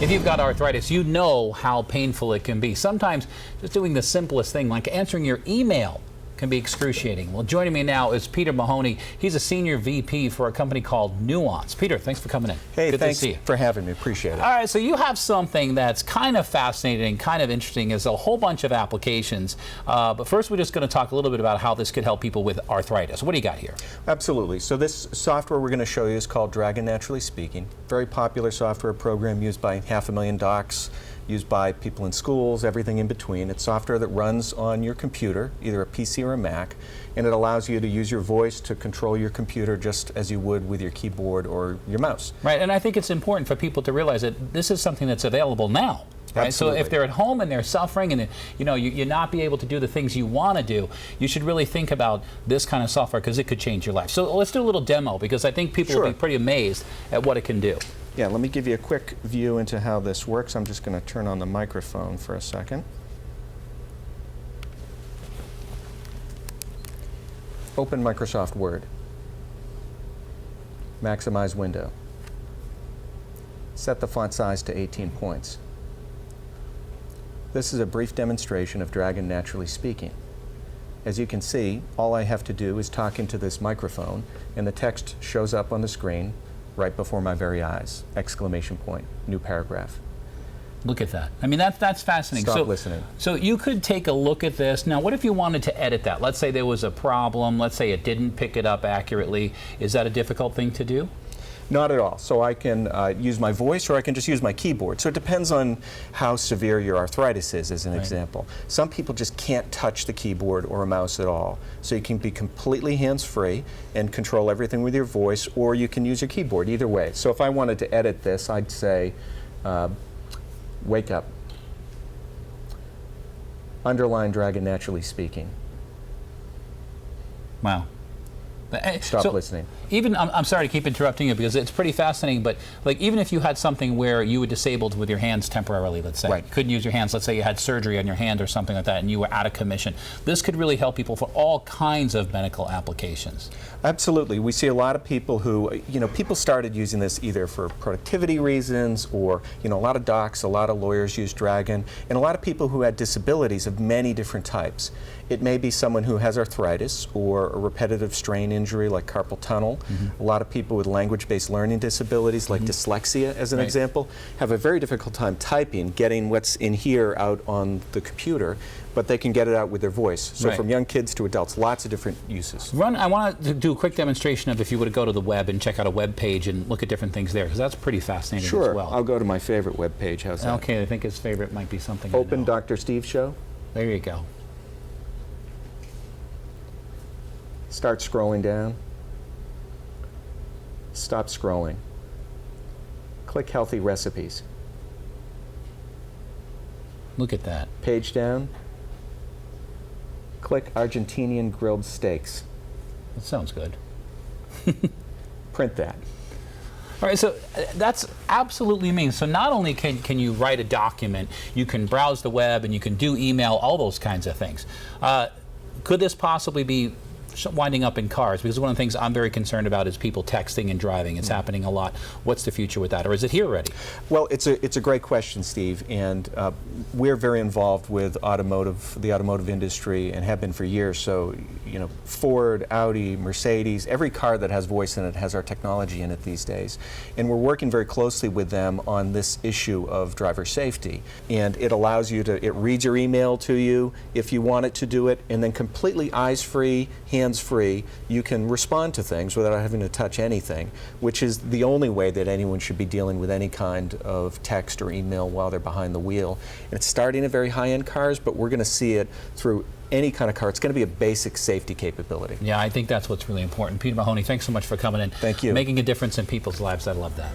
If you've got arthritis, you know how painful it can be. Sometimes just doing the simplest thing, like answering your email, can be excruciating. Well, joining me now is Peter Mahoney. He's a senior VP for a company called Nuance. Peter, thanks for coming in. Hey, good thanks to see you. for having me. Appreciate it. All right, so you have something that's kind of fascinating, kind of interesting. There's a whole bunch of applications. But first, we're just going to talk a little bit about how this could help people with arthritis. What do you got here? Absolutely. So this software we're going to show you is called Dragon Naturally Speaking. Very popular software program used by 500,000 docs, used by people in schools, everything in between. It's software that runs on your computer, either a PC or a Mac, and it allows you to use your voice to control your computer just as you would with your keyboard or your mouse. Right, and I think it's important for people to realize that this is something that's available now. Right? Absolutely. So if they're at home and they're suffering and you're not be able to do the things you want to do, you should really think about this kind of software because it could change your life. So let's do a little demo because I think people will be pretty amazed at what it can do. Yeah, let me give you a quick view into how this works. I'm just going to turn on the microphone for a second. Open Microsoft Word. Maximize window. Set the font size to 18 points. This is a brief demonstration of Dragon Naturally Speaking. As you can see, all I have to do is talk into this microphone and the text shows up on the screen right before my very eyes. Exclamation point, new paragraph. Look at that. I mean, that's fascinating. Stop listening. So you could take a look at this. Now, what if you wanted to edit that? Let's say there was a problem. Let's say it didn't pick it up accurately. Is that a difficult thing to do? Not at all. So I can use my voice or I can just use my keyboard. So it depends on how severe your arthritis is, as an example. Some people just can't touch the keyboard or a mouse at all. So you can be completely hands-free and control everything with your voice, or you can use your keyboard, either way. So if I wanted to edit this, I'd say, wake up. Underline Dragon Naturally Speaking. Wow. Stop listening. Even, I'm sorry to keep interrupting you because it's pretty fascinating, but like even if you had something where you were disabled with your hands temporarily, let's say, you couldn't use your hands, let's say you had surgery on your hand or something like that and you were out of commission, this could really help people for all kinds of medical applications. Absolutely. We see a lot of people who, people started using this either for productivity reasons or, a lot of docs, a lot of lawyers use Dragon, and a lot of people who had disabilities of many different types. It may be someone who has arthritis or a repetitive strain injury like carpal tunnel. A lot of people with language-based learning disabilities like dyslexia, as an example, have a very difficult time typing, getting what's in here out on the computer, but they can get it out with their voice. So from young kids to adults, lots of different uses. I want to do a quick demonstration of if you were to go to the web and check out a web page and look at different things there, because that's pretty fascinating as well. I'll go to my favorite web page. How's that? Okay, I think his favorite might be something Open Dr. Steve Show. There you go. Start scrolling down. Stop scrolling. Click Healthy Recipes. Look at that. Page down. Click Argentinian grilled steaks. That sounds good. Print that. All right, so that's absolutely amazing. So not only can you write a document, you can browse the web and you can do email, all those kinds of things. Could this possibly be winding up in cars? Because one of the things I'm very concerned about is people texting and driving. It's happening a lot. What's the future with that, or is it here already? Well, it's a great question, Steve, and we're very involved with the automotive industry and have been for years. So, Ford, Audi, Mercedes, every car that has voice in it has our technology in it these days. And we're working very closely with them on this issue of driver safety. And it allows you to, it reads your email to you if you want it to do it, and then completely eyes-free, hands-free, you can respond to things without having to touch anything, which is the only way that anyone should be dealing with any kind of text or email while they're behind the wheel. And it's starting at very high-end cars, but we're going to see it through any kind of car. It's going to be a basic safety capability. Yeah, I think that's what's really important. Peter Mahoney, thanks so much for coming in. Thank you. Making a difference in people's lives. I love that.